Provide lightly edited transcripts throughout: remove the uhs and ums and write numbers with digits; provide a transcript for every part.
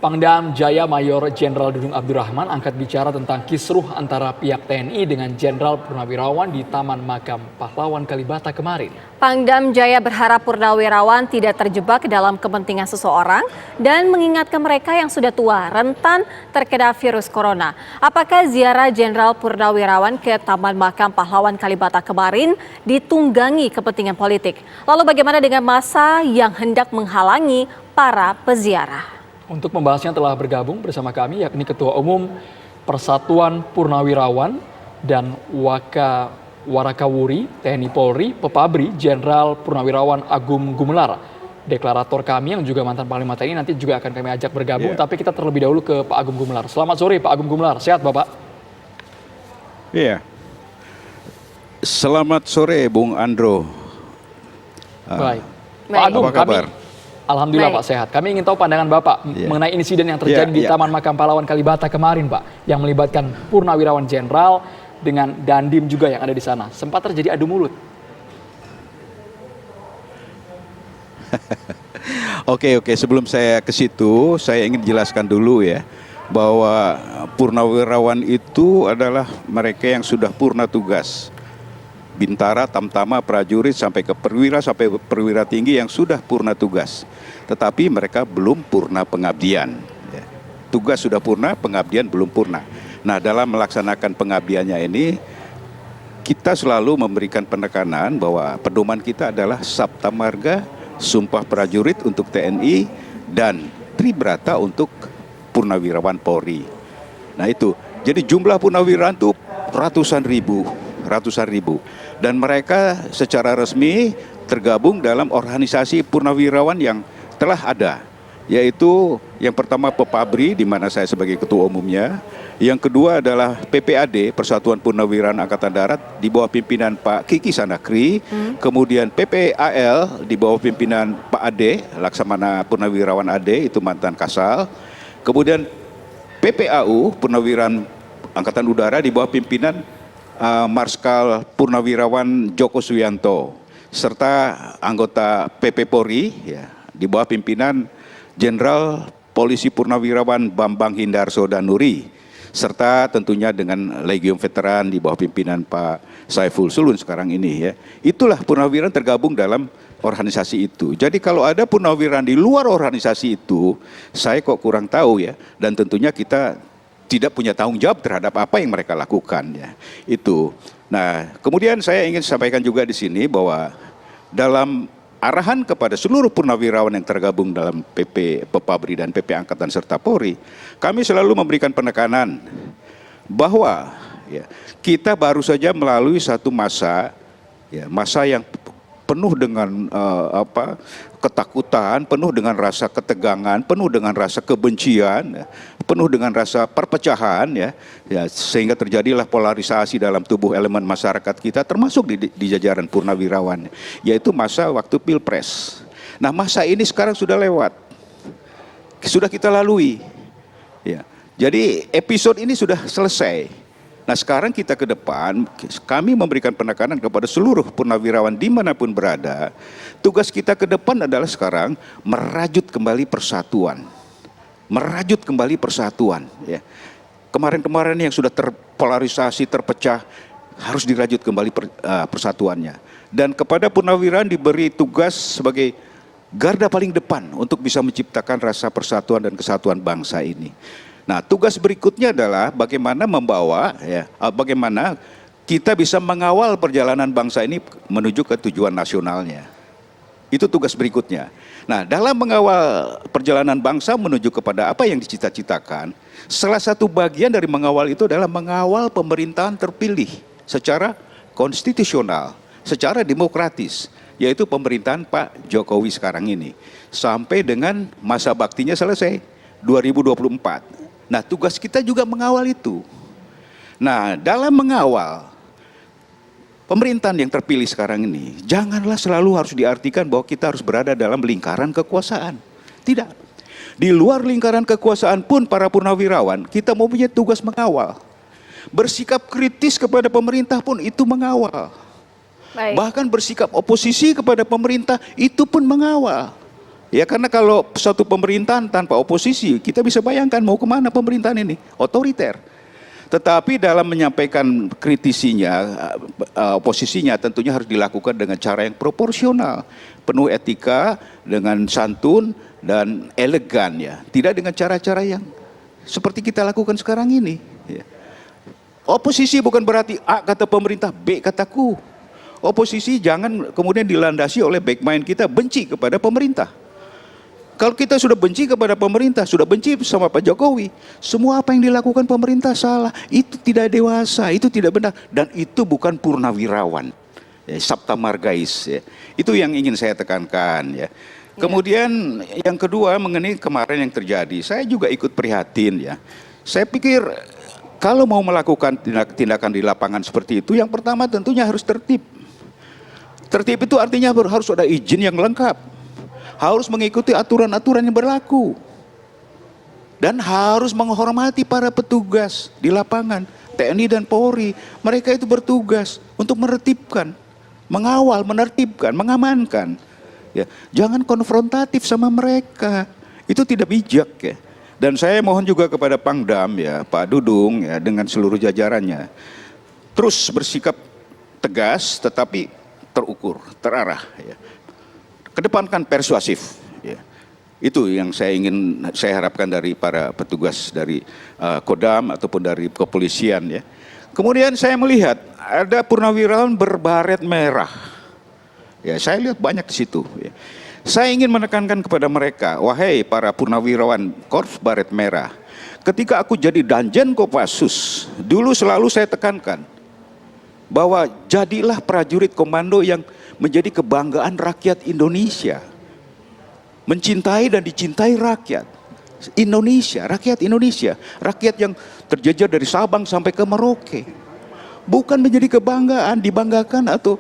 Pangdam Jaya Mayor Jenderal Dudung Abdurrahman angkat bicara tentang kisruh antara pihak TNI dengan Jenderal Purnawirawan di Taman Makam Pahlawan Kalibata kemarin. Pangdam Jaya berharap Purnawirawan tidak terjebak dalam kepentingan seseorang dan mengingatkan mereka yang sudah tua rentan terkena virus corona. Apakah ziarah Jenderal Purnawirawan ke Taman Makam Pahlawan Kalibata kemarin ditunggangi kepentingan politik? Lalu bagaimana dengan massa yang hendak menghalangi para peziarah? Untuk membahasnya telah bergabung bersama kami yakni Ketua Umum Persatuan Purnawirawan dan Warakawuri TNI Polri Pepabri Jenderal Purnawirawan Agung Gumelar. Deklarator kami yang juga mantan Panglima TNI nanti juga akan kami ajak bergabung. Tapi kita terlebih dahulu ke Pak Agung Gumelar. Selamat sore Pak Agung Gumelar, sehat Bapak? Iya. Selamat sore Bung Andro. Baik. Pak Agung, apa kabar? Alhamdulillah Pak sehat. Kami ingin tahu pandangan Bapak mengenai insiden yang terjadi di Taman Makam Pahlawan Kalibata kemarin Pak. Yang melibatkan Purnawirawan Jenderal dengan Dandim juga yang ada di sana. Sempat terjadi adu mulut. Oke. Sebelum saya ke situ, saya ingin jelaskan dulu ya. Bahwa Purnawirawan itu adalah mereka yang sudah purna tugas. Bintara, Tamtama, prajurit sampai ke perwira tinggi yang sudah purna tugas. Tetapi mereka belum purna pengabdian. Tugas sudah purna, pengabdian belum purna. Nah, dalam melaksanakan pengabdiannya ini kita selalu memberikan penekanan bahwa pedoman kita adalah Sabta Marga, Sumpah Prajurit untuk TNI dan Tribrata untuk Purnawirawan Polri. Nah itu, jadi jumlah purnawirawan itu ratusan ribu. Dan mereka secara resmi tergabung dalam organisasi purnawirawan yang telah ada, yaitu yang pertama Pepabri di mana saya sebagai ketua umumnya, yang kedua adalah PPAD Persatuan Purnawirawan Angkatan Darat di bawah pimpinan Pak Kiki Sanakri, kemudian PPAL di bawah pimpinan Pak Ade Laksamana Purnawirawan Ade itu mantan Kasal, kemudian PPAU Purnawirawan Angkatan Udara di bawah pimpinan Marskal Purnawirawan Joko Suyanto, serta anggota PP Polri ya, di bawah pimpinan Jenderal Polisi Purnawirawan Bambang Hindarso Danuri, serta tentunya dengan Legium Veteran di bawah pimpinan Pak Saiful Sulun sekarang ini ya. Itulah purnawirawan tergabung dalam organisasi itu. Jadi kalau ada purnawirawan di luar organisasi itu, saya kok kurang tahu ya, dan tentunya kita tidak punya tanggung jawab terhadap apa yang mereka lakukan ya. Itu. Nah, kemudian saya ingin sampaikan juga di sini bahwa dalam arahan kepada seluruh purnawirawan yang tergabung dalam PP Pepabri dan PP Angkatan serta Polri, kami selalu memberikan penekanan bahwa ya, kita baru saja melalui satu masa yang penuh dengan ketakutan, penuh dengan rasa ketegangan, penuh dengan rasa kebencian, penuh dengan rasa perpecahan ya, sehingga terjadilah polarisasi dalam tubuh elemen masyarakat kita termasuk di jajaran purnawirawan, yaitu masa waktu Pilpres. Nah, masa ini sekarang sudah lewat. Sudah kita lalui. Ya. Jadi episode ini sudah selesai. Nah sekarang kita ke depan, kami memberikan penekanan kepada seluruh purnawirawan dimanapun berada. Tugas kita ke depan adalah sekarang merajut kembali persatuan. Merajut kembali persatuan. Ya. Kemarin-kemarin yang sudah terpolarisasi, terpecah, harus dirajut kembali persatuannya. Dan kepada purnawirawan diberi tugas sebagai garda paling depan untuk bisa menciptakan rasa persatuan dan kesatuan bangsa ini. Nah, tugas berikutnya adalah bagaimana bagaimana kita bisa mengawal perjalanan bangsa ini menuju ke tujuan nasionalnya. Itu tugas berikutnya. Nah, dalam mengawal perjalanan bangsa menuju kepada apa yang dicita-citakan, salah satu bagian dari mengawal itu adalah mengawal pemerintahan terpilih secara konstitusional, secara demokratis, yaitu pemerintahan Pak Jokowi sekarang ini, sampai dengan masa baktinya selesai, 2024. Nah, tugas kita juga mengawal itu. Nah, dalam mengawal pemerintahan yang terpilih sekarang ini, janganlah selalu harus diartikan bahwa kita harus berada dalam lingkaran kekuasaan. Tidak. Di luar lingkaran kekuasaan pun para purnawirawan, kita mempunyai tugas mengawal. Bersikap kritis kepada pemerintah pun itu mengawal. Baik. Bahkan bersikap oposisi kepada pemerintah itu pun mengawal. Ya karena kalau suatu pemerintahan tanpa oposisi, kita bisa bayangkan mau kemana pemerintahan ini, otoriter. Tetapi dalam menyampaikan kritisinya, oposisinya tentunya harus dilakukan dengan cara yang proporsional, penuh etika, dengan santun dan elegan ya. Tidak dengan cara-cara yang seperti kita lakukan sekarang ini. Ya. Oposisi bukan berarti A kata pemerintah, B kataku. Oposisi jangan kemudian dilandasi oleh backmind kita benci kepada pemerintah. Kalau kita sudah benci kepada pemerintah, sudah benci sama Pak Jokowi, semua apa yang dilakukan pemerintah salah, itu tidak dewasa, itu tidak benar, dan itu bukan purnawirawan, ya, Sabta Margais, ya. Itu yang ingin saya tekankan, ya. Kemudian yang kedua mengenai kemarin yang terjadi, saya juga ikut prihatin, ya. Saya pikir kalau mau melakukan tindakan di lapangan seperti itu, yang pertama tentunya harus tertib. Tertib itu artinya harus ada izin yang lengkap. Harus mengikuti aturan-aturan yang berlaku. Dan harus menghormati para petugas di lapangan, TNI dan Polri. Mereka itu bertugas untuk menertibkan, mengawal, menertibkan, mengamankan. Ya, jangan konfrontatif sama mereka. Itu tidak bijak ya. Dan saya mohon juga kepada Pangdam ya, Pak Dudung ya, dengan seluruh jajarannya. Terus bersikap tegas tetapi terukur, terarah ya. Kedepankan persuasif, ya. Itu yang saya harapkan dari para petugas dari Kodam ataupun dari kepolisian, ya. Kemudian saya melihat ada purnawirawan berbaret merah, ya. Saya lihat banyak di situ. Ya. Saya ingin menekankan kepada mereka, wahai para purnawirawan Korps Baret Merah, ketika aku jadi Danjen Kopassus, dulu selalu saya tekankan bahwa jadilah prajurit komando yang menjadi kebanggaan rakyat Indonesia. Mencintai dan dicintai rakyat Indonesia, rakyat Indonesia. Rakyat yang terjejar dari Sabang sampai ke Merauke. Bukan menjadi kebanggaan, dibanggakan atau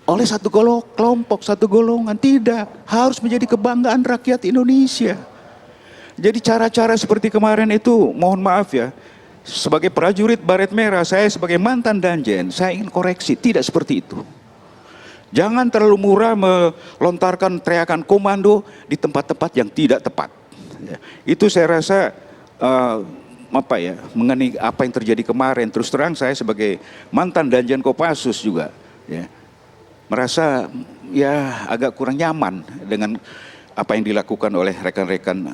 oleh satu kelompok, satu golongan. Tidak, harus menjadi kebanggaan rakyat Indonesia. Jadi cara-cara seperti kemarin itu, mohon maaf ya, sebagai prajurit Baret Merah, saya sebagai mantan Danjen, saya ingin koreksi, tidak seperti itu. Jangan terlalu murah melontarkan teriakan komando di tempat-tempat yang tidak tepat. Ya, itu saya rasa mengenai apa yang terjadi kemarin. Terus terang saya sebagai mantan Danjen Kopassus juga, ya, merasa ya agak kurang nyaman dengan apa yang dilakukan oleh rekan-rekan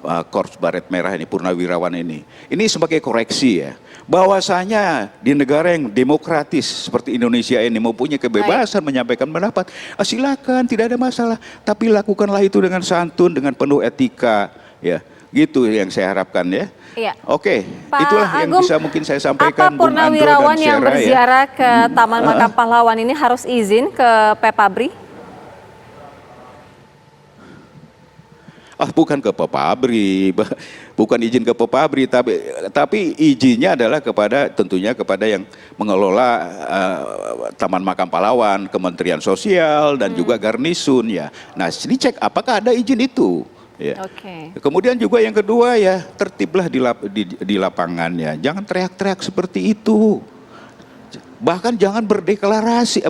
Korps Baret Merah ini, purnawirawan ini. Ini sebagai koreksi ya, bahwasanya di negara yang demokratis seperti Indonesia ini mempunyai kebebasan menyampaikan pendapat, silakan, tidak ada masalah. Tapi lakukanlah itu dengan santun, dengan penuh etika, ya. Gitu yang saya harapkan ya. Iya. Oke, Pak itulah Agung, yang bisa mungkin saya sampaikan. Apa purnawirawan yang berziarah ke Taman Makam Pahlawan ini harus izin ke Pepabri? Bukan ke Pepabri, bukan izin ke Pepabri, tapi izinnya adalah tentunya kepada yang mengelola Taman Makam Pahlawan, Kementerian Sosial dan juga Garnisun ya. Nah, dicek apakah ada izin itu. Ya. Okay. Kemudian juga yang kedua ya, tertiblah di lapangan ya, jangan teriak-teriak seperti itu. Bahkan jangan berdeklarasi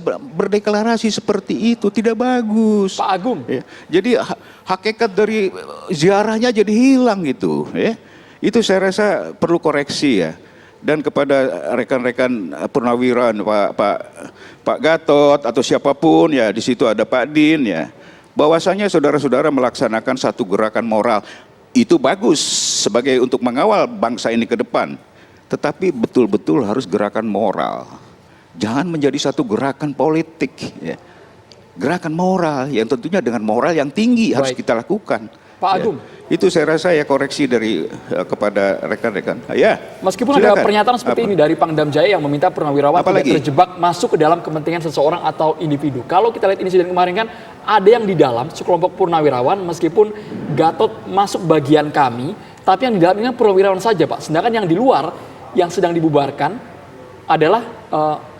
seperti itu, tidak bagus. Pak Agung. Ya, jadi hakikat dari ziarahnya jadi hilang gitu. Ya. Itu saya rasa perlu koreksi ya. Dan kepada rekan-rekan purnawirawan Pak Gatot atau siapapun ya, di situ ada Pak Din ya. Bahwasanya saudara-saudara melaksanakan satu gerakan moral itu bagus sebagai untuk mengawal bangsa ini ke depan. Tetapi betul-betul harus gerakan moral. Jangan menjadi satu gerakan politik, ya. Gerakan moral yang tentunya dengan moral yang tinggi harus kita lakukan. Pak Agung, itu saya rasa ya koreksi dari kepada rekan-rekan. Ya. Meskipun silakan. Ada pernyataan seperti ini dari Pangdam Jaya yang meminta purnawirawan tidak terjebak masuk ke dalam kepentingan seseorang atau individu. Kalau kita lihat insiden kemarin kan ada yang di dalam sekelompok purnawirawan meskipun Gatot masuk bagian kami, tapi yang di dalam ini purnawirawan saja Pak. Sedangkan yang di luar yang sedang dibubarkan adalah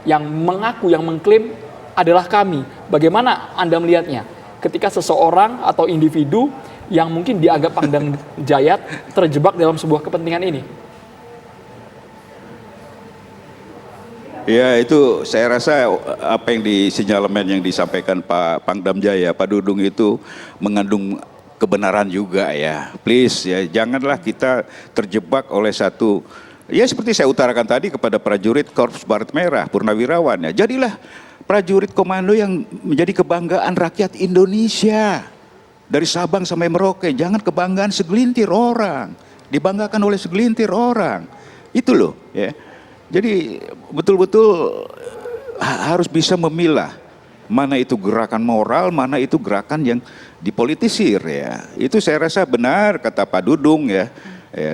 yang mengaku, yang mengklaim adalah kami. Bagaimana Anda melihatnya ketika seseorang atau individu yang mungkin dianggap Pangdam Jaya terjebak dalam sebuah kepentingan ini? Ya itu saya rasa apa yang di sinyalemen yang disampaikan Pak Pangdam Jaya, Pak Dudung itu mengandung kebenaran juga ya. Please ya, janganlah kita terjebak oleh satu, ya seperti saya utarakan tadi kepada prajurit Korps Baret Merah, Purnawirawan ya. Jadilah prajurit komando yang menjadi kebanggaan rakyat Indonesia. Dari Sabang sampai Merauke, jangan kebanggaan segelintir orang, dibanggakan oleh segelintir orang. Itu loh ya. Jadi betul-betul harus bisa memilah mana itu gerakan moral, mana itu gerakan yang dipolitisir ya. Itu saya rasa benar kata Pak Dudung ya.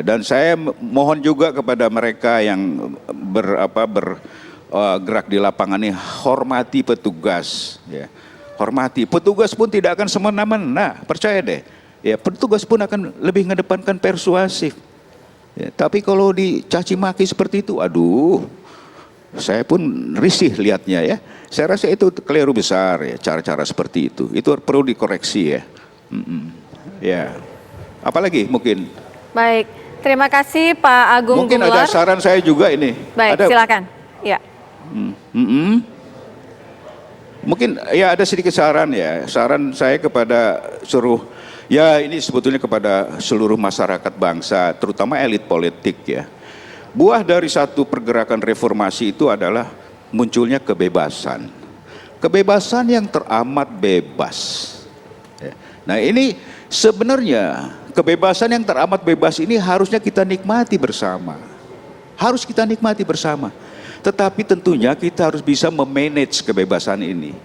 Dan saya mohon juga kepada mereka yang bergerak di lapangan ini, hormati petugas ya. Hormati, petugas pun tidak akan semena-mena, percaya deh. Ya, petugas pun akan lebih mengedepankan persuasif. Ya, tapi kalau dicaci maki seperti itu, aduh, saya pun risih lihatnya ya. Saya rasa itu keliru besar ya, cara-cara seperti itu. Itu perlu dikoreksi ya. Ya, apalagi mungkin. Baik, terima kasih Pak Agung Mungkin Gumelar. ada saran saya juga ini. Baik, silakan. Ya. Mungkin ya ada sedikit saran ya. Saran saya kepada seluruh, ya ini sebetulnya kepada seluruh masyarakat bangsa, terutama elit politik ya. Buah dari satu pergerakan reformasi itu adalah munculnya kebebasan. Kebebasan yang teramat bebas. Nah ini sebenarnya kebebasan yang teramat bebas ini harusnya kita nikmati bersama. Harus kita nikmati bersama. Tetapi tentunya kita harus bisa memanage kebebasan ini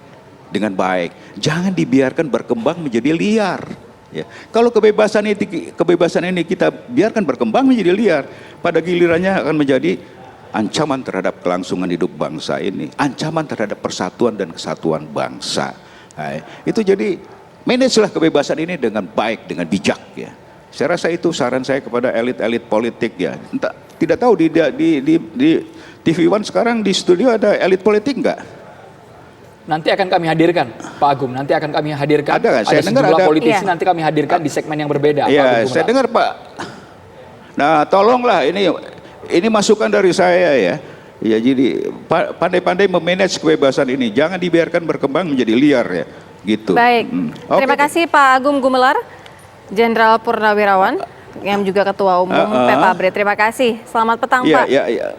dengan baik. Jangan dibiarkan berkembang menjadi liar. Ya. Kalau kebebasan ini kita biarkan berkembang menjadi liar, pada gilirannya akan menjadi ancaman terhadap kelangsungan hidup bangsa ini, ancaman terhadap persatuan dan kesatuan bangsa. Nah, itu jadi manajelah kebebasan ini dengan baik, dengan bijak ya. Saya rasa itu saran saya kepada elit-elit politik ya. Entah, tidak tahu di TV One sekarang di studio ada elit politik enggak? Nanti akan kami hadirkan, Pak Agung. Nanti akan kami hadirkan. Ada kan? Saya dengar sejumlah ada politisi, iya. nanti kami hadirkan di segmen yang berbeda. Iya, saya dengar Pak. Nah, tolonglah ini masukan dari saya ya. Ya, jadi pandai-pandai memanage kebebasan ini. Jangan dibiarkan berkembang menjadi liar ya. Gitu. Baik, terima kasih Pak Agung Gumelar, Jenderal Purnawirawan, yang juga Ketua Umum PPABRI. Terima kasih. Selamat petang Pak. Iya.